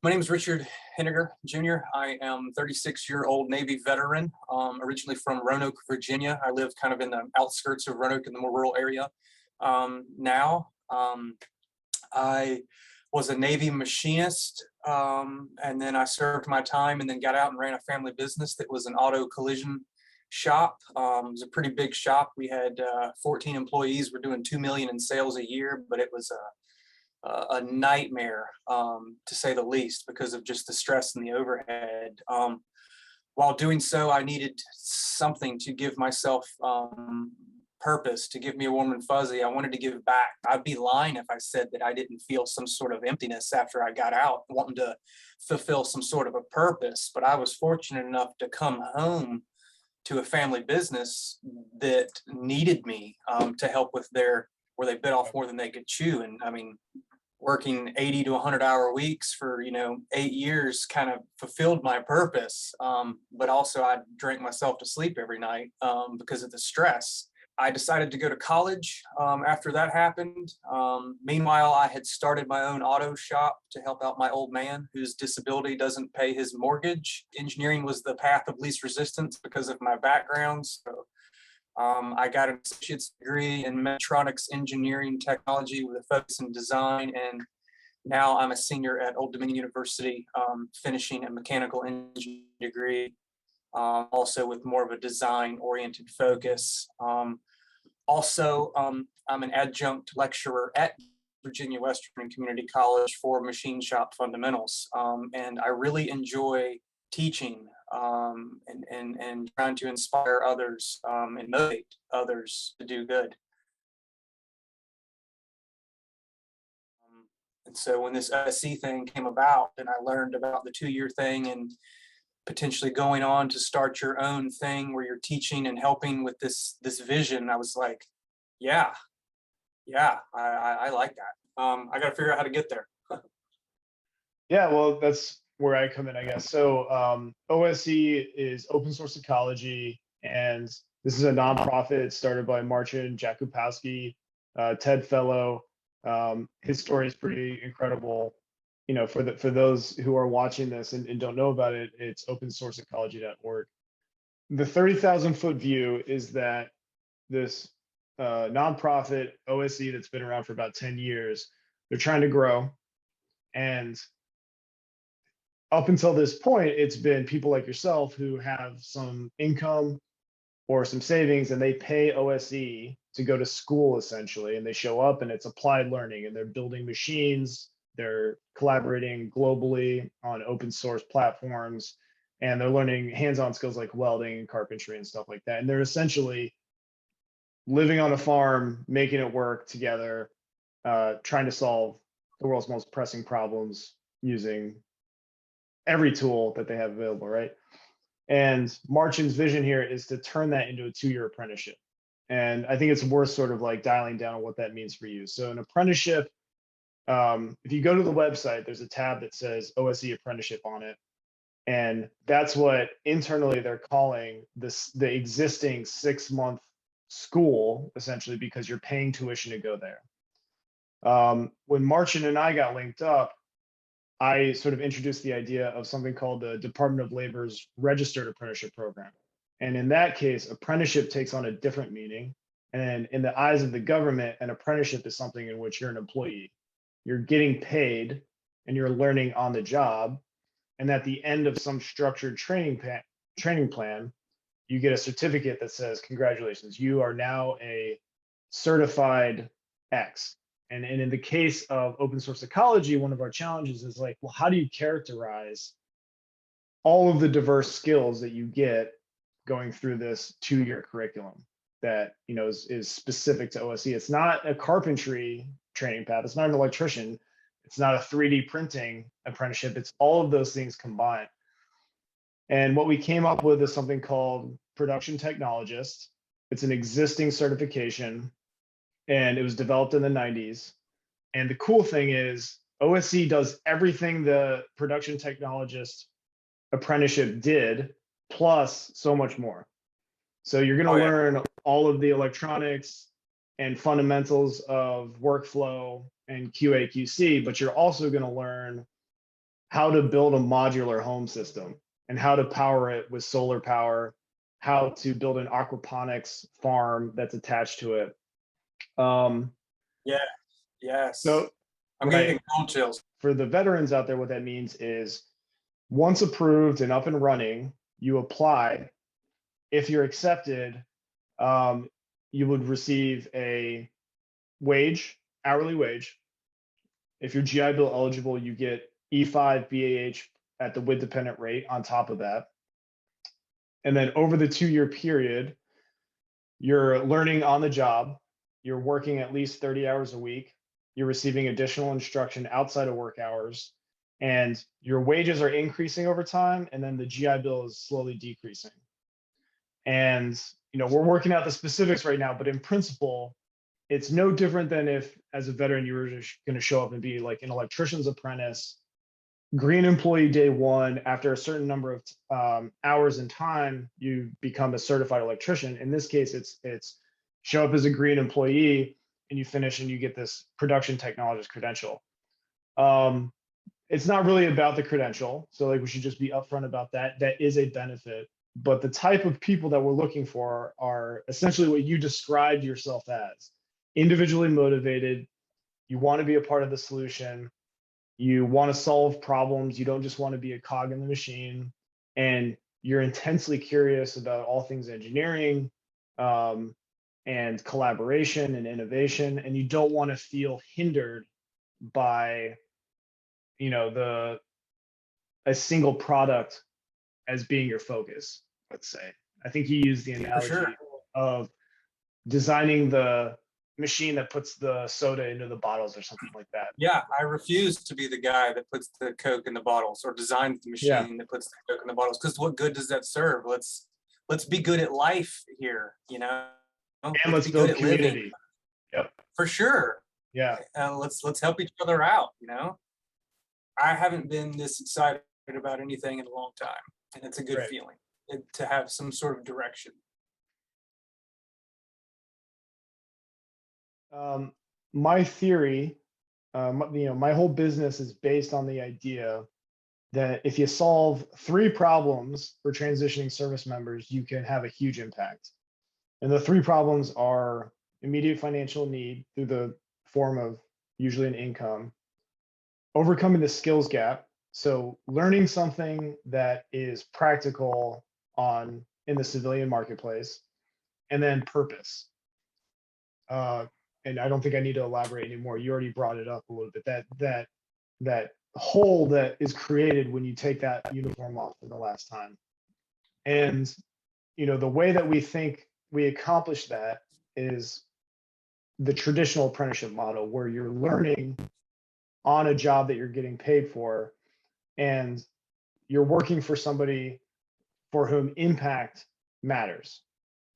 My name is Richard Henegar, Jr. I am 36-year-old Navy veteran, originally from Roanoke, Virginia. I live kind of in the outskirts of Roanoke in the more rural area. I was a Navy machinist, and then I served my time and then got out and ran a family business that was an auto collision shop. It was a pretty big shop. We had 14 employees. We're doing $2 million in sales a year, but it was a nightmare, to say the least, because of just the stress and the overhead. While doing so, I needed something to give myself purpose, to give me a warm and fuzzy. I wanted to give back. I'd be lying if I said that I didn't feel some sort of emptiness after I got out, wanting to fulfill some sort of a purpose. But I was fortunate enough to come home to a family business that needed me to help with where they bit off more than they could chew. And I mean, working 80 to 100-hour weeks for 8 years kind of fulfilled my purpose, but also I drank myself to sleep every night because of the stress. I decided to go to college after that happened. Meanwhile, I had started my own auto shop to help out my old man whose disability doesn't pay his mortgage. Engineering was the path of least resistance because of my background. So I got an associate's degree in mechatronics engineering technology with a focus in design, and now I'm a senior at Old Dominion University, finishing a mechanical engineering degree, also with more of a design-oriented focus. I'm an adjunct lecturer at Virginia Western Community College for machine shop fundamentals, and I really enjoy teaching and trying to inspire others and motivate others to do good. And so when this OSE thing came about and I learned about the 2-year thing and potentially going on to start your own thing where you're teaching and helping with this vision, I was like, yeah, I like that. I got to figure out how to get there. Yeah, well, that's where I come in, I guess. So OSE is Open Source Ecology, and this is a nonprofit started by Marcin Jakubowski, TED Fellow. His story is pretty incredible. For those who are watching this and don't know about it, it's opensourceecology.org. The 30,000-foot view is that this nonprofit OSE that's been around for about 10 years, they're trying to grow. And up until this point, it's been people like yourself who have some income or some savings, and they pay OSE to go to school essentially, and they show up and it's applied learning, and they're building machines, they're collaborating globally on open source platforms, and they're learning hands-on skills like welding and carpentry and stuff like that. And they're essentially living on a farm, making it work together, trying to solve the world's most pressing problems using every tool that they have available, right? And Marcin's vision here is to turn that into a 2-year apprenticeship. And I think it's worth sort of like dialing down on what that means for you. So an apprenticeship, if you go to the website, there's a tab that says OSE Apprenticeship on it. And that's what internally they're calling the existing 6-month school, essentially, because you're paying tuition to go there. When Marcin and I got linked up, I sort of introduced the idea of something called the Department of Labor's Registered Apprenticeship Program. And in that case, apprenticeship takes on a different meaning. And in the eyes of the government, an apprenticeship is something in which you're an employee. You're getting paid and you're learning on the job. And at the end of some structured training plan, you get a certificate that says, congratulations, you are now a certified X. And in the case of open source ecology, one of our challenges is like, well, how do you characterize all of the diverse skills that you get going through this 2-year curriculum that is specific to OSE? It's not a carpentry training path. It's not an electrician. It's not a 3D printing apprenticeship. It's all of those things combined. And what we came up with is something called production technologist. It's an existing certification, and it was developed in the 90s. And the cool thing is OSE does everything the production technologist apprenticeship did, plus so much more. So you're going to learn all of the electronics and fundamentals of workflow and QA/QC, but you're also going to learn how to build a modular home system and how to power it with solar power, how to build an aquaponics farm that's attached to it. Yeah. Yes. So I'm right, getting cold chills. for the veterans out there, what that means is once approved and up and running, you apply. If you're accepted, you would receive a wage, hourly wage. If you're GI Bill eligible, you get E5 BAH at the WID dependent rate on top of that. And then over the 2-year period, you're learning on the job, you're working at least 30 hours a week, you're receiving additional instruction outside of work hours, and your wages are increasing over time, and then the GI Bill is slowly decreasing. And we're working out the specifics right now, but in principle, it's no different than if, as a veteran, you were just going to show up and be like an electrician's apprentice, green employee day one. After a certain number of hours in time, you become a certified electrician. In this case, it's show up as a green employee and you finish and you get this production technologist credential. It's not really about the credential, so like we should just be upfront about that. That is a benefit, but the type of people that we're looking for are essentially what you described yourself as: individually motivated. You want to be a part of the solution. You want to solve problems. You don't just want to be a cog in the machine. And you're intensely curious about all things engineering and collaboration and innovation. And you don't want to feel hindered by, a single product as being your focus, let's say. I think you used the analogy sure. of designing the machine that puts the soda into the bottles or something like that. Yeah, I refuse to be the guy that puts the Coke in the bottles or designs the machine that puts the Coke in the bottles, because what good does that serve? Let's be good at life here, And let's let's be build good at living. community. Yep. For sure. Yeah. Let's help each other out. I haven't been this excited about anything in a long time, and it's a good feeling to have some sort of direction. My theory, my whole business is based on the idea that if you solve 3 problems for transitioning service members, you can have a huge impact. And the 3 problems are immediate financial need through the form of usually an income, overcoming the skills gap, so learning something that is practical in the civilian marketplace, and then purpose. And I don't think I need to elaborate anymore. You already brought it up a little bit. That hole that is created when you take that uniform off for the last time. And the way that we think we accomplish that is the traditional apprenticeship model, where you're learning on a job that you're getting paid for, and you're working for somebody for whom impact matters.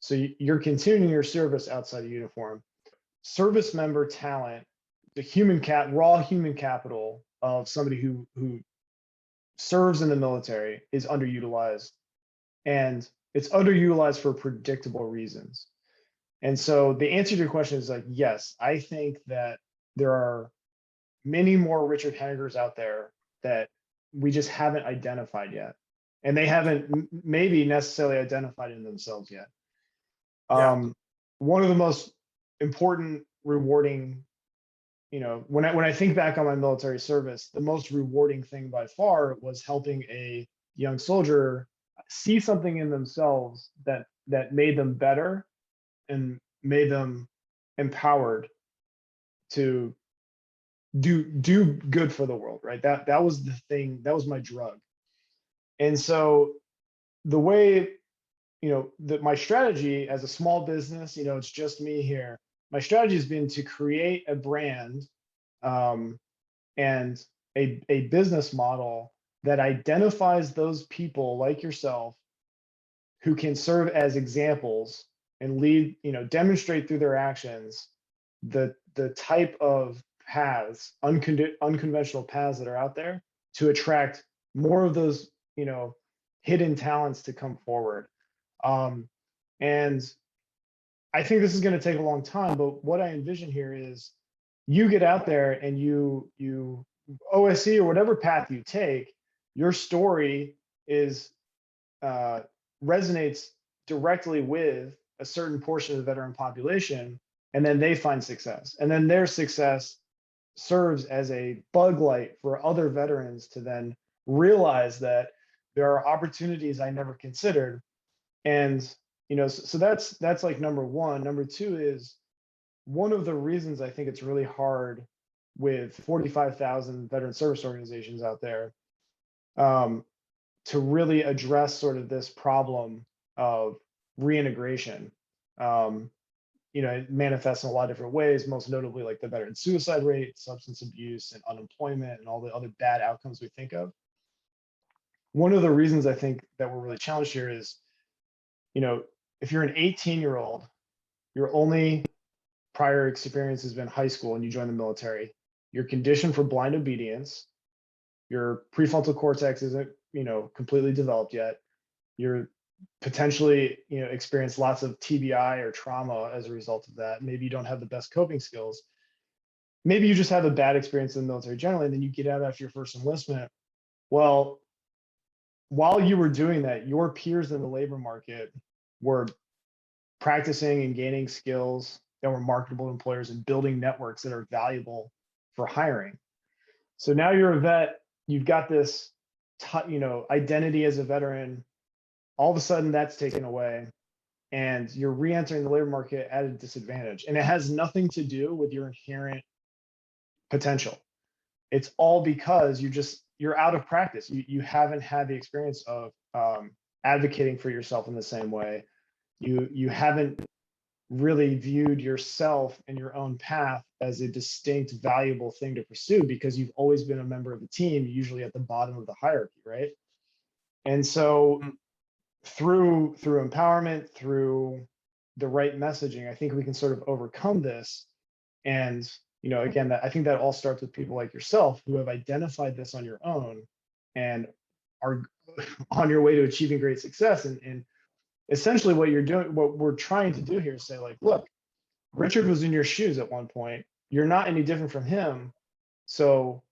So you're continuing your service outside of uniform. Service member talent, the raw human capital of somebody who serves in the military is underutilized, and it's underutilized for predictable reasons. And so the answer to your question is like, yes, I think that there are many more Richard Henegars out there that we just haven't identified yet. And they haven't maybe necessarily identified in themselves yet. One of the most important, rewarding, when I think back on my military service, the most rewarding thing by far was helping a young soldier see something in themselves that made them better and made them empowered to do good for the world, right? That was the thing, that was my drug. And so the way, that my strategy as a small business, it's just me here. My strategy has been to create a brand and a business model that identifies those people like yourself who can serve as examples and lead, demonstrate through their actions the type of paths, unconventional paths that are out there, to attract more of those, hidden talents to come forward. And I think this is going to take a long time, but what I envision here is you get out there and you OSE or whatever path you take, your story is resonates directly with a certain portion of the veteran population, and then they find success, and then their success serves as a bug light for other veterans to then realize that there are opportunities I never considered. And so that's like number one. Number two is, one of the reasons I think it's really hard with 45,000 veteran service organizations out there, to really address sort of this problem of reintegration. It manifests in a lot of different ways, most notably like the veteran suicide rate, substance abuse, and unemployment, and all the other bad outcomes we think of. One of the reasons I think that we're really challenged here is, if you're an 18-year-old, your only prior experience has been high school and you join the military, you're conditioned for blind obedience, your prefrontal cortex isn't, completely developed yet, you're potentially, experience lots of TBI or trauma as a result of that. Maybe you don't have the best coping skills. Maybe you just have a bad experience in the military generally, and then you get out after your first enlistment. Well, while you were doing that, your peers in the labor market were practicing and gaining skills that were marketable to employers and building networks that are valuable for hiring. So now you're a vet, you've got this, identity as a veteran. All of a sudden that's taken away, and you're re-entering the labor market at a disadvantage. And it has nothing to do with your inherent potential. It's all because you're out of practice. You haven't had the experience of advocating for yourself in the same way. You haven't really viewed yourself and your own path as a distinct, valuable thing to pursue, because you've always been a member of the team, usually at the bottom of the hierarchy, right? And so through empowerment, through the right messaging, I think we can sort of overcome this. And again, I think that all starts with people like yourself who have identified this on your own and are on your way to achieving great success. And essentially what we're trying to do here is say, like, look, Richard was in your shoes at one point. You're not any different from him. So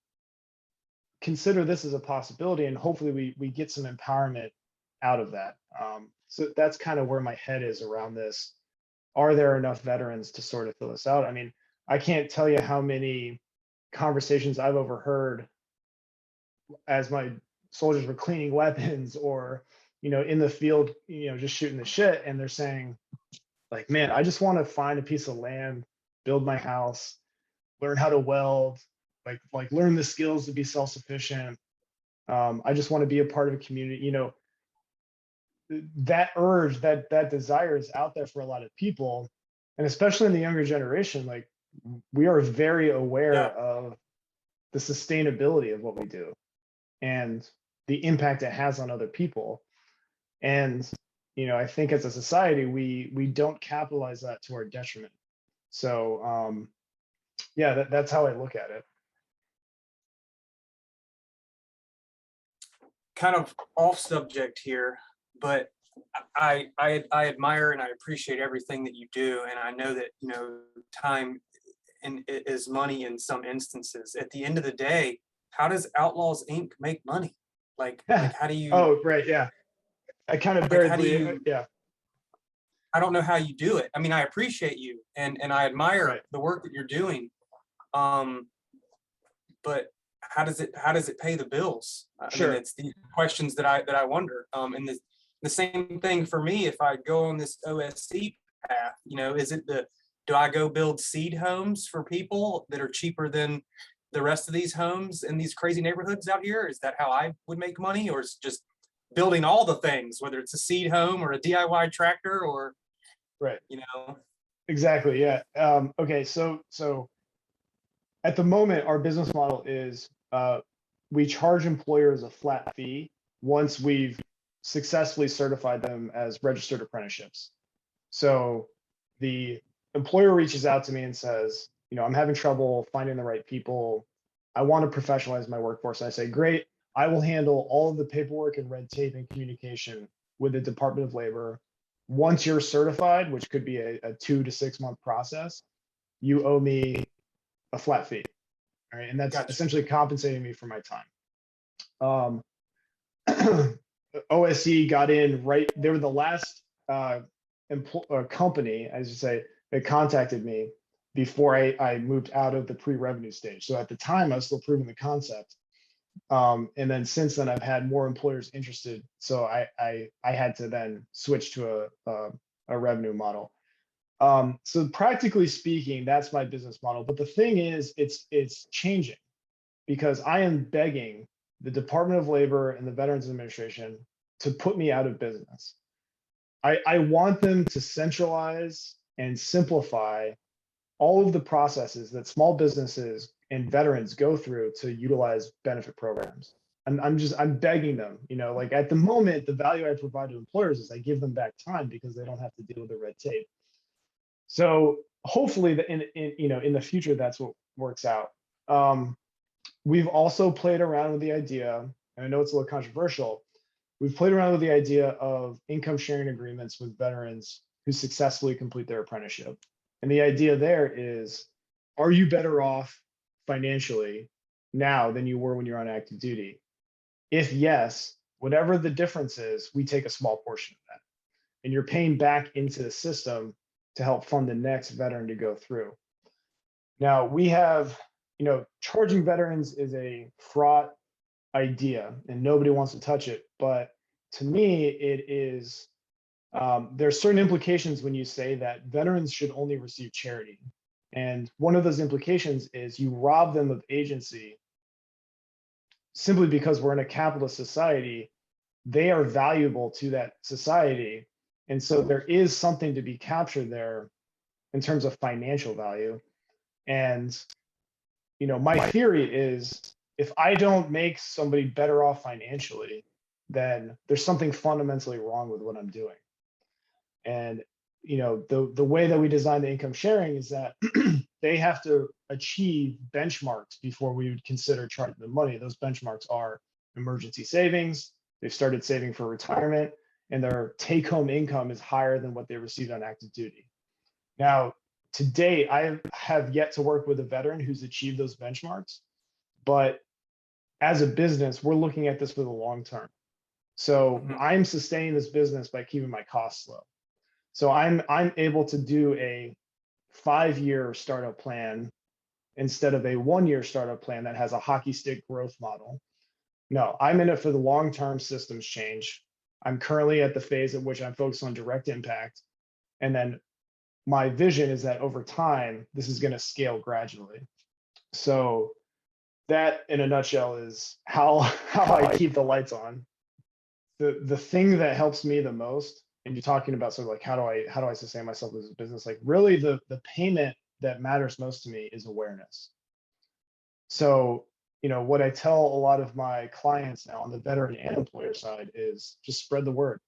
consider this as a possibility, and hopefully we get some empowerment out of that. So that's kind of where my head is around this. Are there enough veterans to sort of fill this out? I mean, I can't tell you how many conversations I've overheard as my soldiers were cleaning weapons or, in the field, just shooting the shit. And they're saying, like, man, I just want to find a piece of land, build my house, learn how to weld, like learn the skills to be self-sufficient. I just want to be a part of a community. That urge, that desire is out there for a lot of people, and especially in the younger generation. Like, we are very aware of the sustainability of what we do and the impact it has on other people. And I think as a society, we don't capitalize that to our detriment. So that's how I look at it. Kind of off subject here, but I admire and I appreciate everything that you do, and I know that time is money in some instances. At the end of the day, how does Outlaws Inc. make money? Like how do you? Oh, right, yeah. I kind of buried yeah. I don't know how you do it. I mean, I appreciate you and I admire the work that you're doing. But how does it pay the bills? I mean, it's the questions that I wonder. And the same thing for me, if I go on this OSE path, do I go build seed homes for people that are cheaper than the rest of these homes in these crazy neighborhoods out here? Is that how I would make money? Or is it just building all the things, whether it's a seed home or a DIY tractor or, Exactly, yeah. Okay, so at the moment, our business model is we charge employers a flat fee once we've successfully certified them as registered apprenticeships. So the employer reaches out to me and says, I'm having trouble finding the right people. I want to professionalize my workforce. And I say, great, I will handle all of the paperwork and red tape and communication with the Department of Labor. Once you're certified, which could be a 2 to 6 month process, you owe me a flat fee. All right. And that's Gotcha. essentially compensating me for my time. OSE got in right. They were the last company, as you say, that contacted me before I moved out of the pre-revenue stage. So at the time, I was still proving the concept. And then since then, I've had more employers interested. So I had to then switch to a revenue model. So practically speaking, that's my business model. But the thing is, it's changing because I am begging the Department of Labor and the Veterans Administration to put me out of business. I want them to centralize and simplify all of the processes that small businesses and veterans go through to utilize benefit programs. I'm begging them, like at the moment, the value I provide to employers is I give them back time because they don't have to deal with the red tape. So hopefully in the future, that's what works out. We've also played around with the idea, and I know it's a little controversial, we've played around with the idea of income sharing agreements with veterans who successfully complete their apprenticeship. And the idea there is, are you better off financially now than you were when you're on active duty? If yes, whatever the difference is, we take a small portion of that. And you're paying back into the system to help fund the next veteran to go through. Now, we have, charging veterans is a fraught idea and nobody wants to touch it. But to me, it is, there's certain implications when you say that veterans should only receive charity. And one of those implications is you rob them of agency simply because we're in a capitalist society. They are valuable to that society. And so there is something to be captured there in terms of financial value. And, my theory is if I don't make somebody better off financially, then there's something fundamentally wrong with what I'm doing. And, the way that we design the income sharing is that they have to achieve benchmarks before we would consider charging them money. Those benchmarks are emergency savings, they've started saving for retirement, and their take-home income is higher than what they received on active duty. Now, to date, I have yet to work with a veteran who's achieved those benchmarks, but as a business, we're looking at this for the long term. So I'm sustaining this business by keeping my costs low. So I'm able to do a 5-year startup plan instead of a 1-year startup plan that has a hockey stick growth model. No, I'm in it for the long-term systems change. I'm currently at the phase at which I'm focused on direct impact. And then my vision is that over time, this is going to scale gradually. So that in a nutshell is how I keep the lights on. The thing that helps me the most, and you're talking about sort of like how do I sustain myself as a business, like really the payment that matters most to me is awareness. So what I tell a lot of my clients now on the veteran and employer side is just spread the word.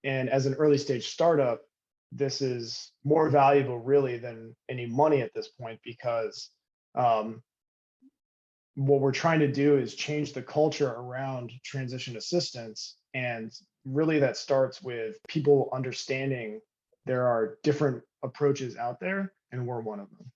And as an early stage startup, this is more valuable really than any money at this point, because what we're trying to do is change the culture around transition assistance. And really that starts with people understanding there are different approaches out there and we're one of them.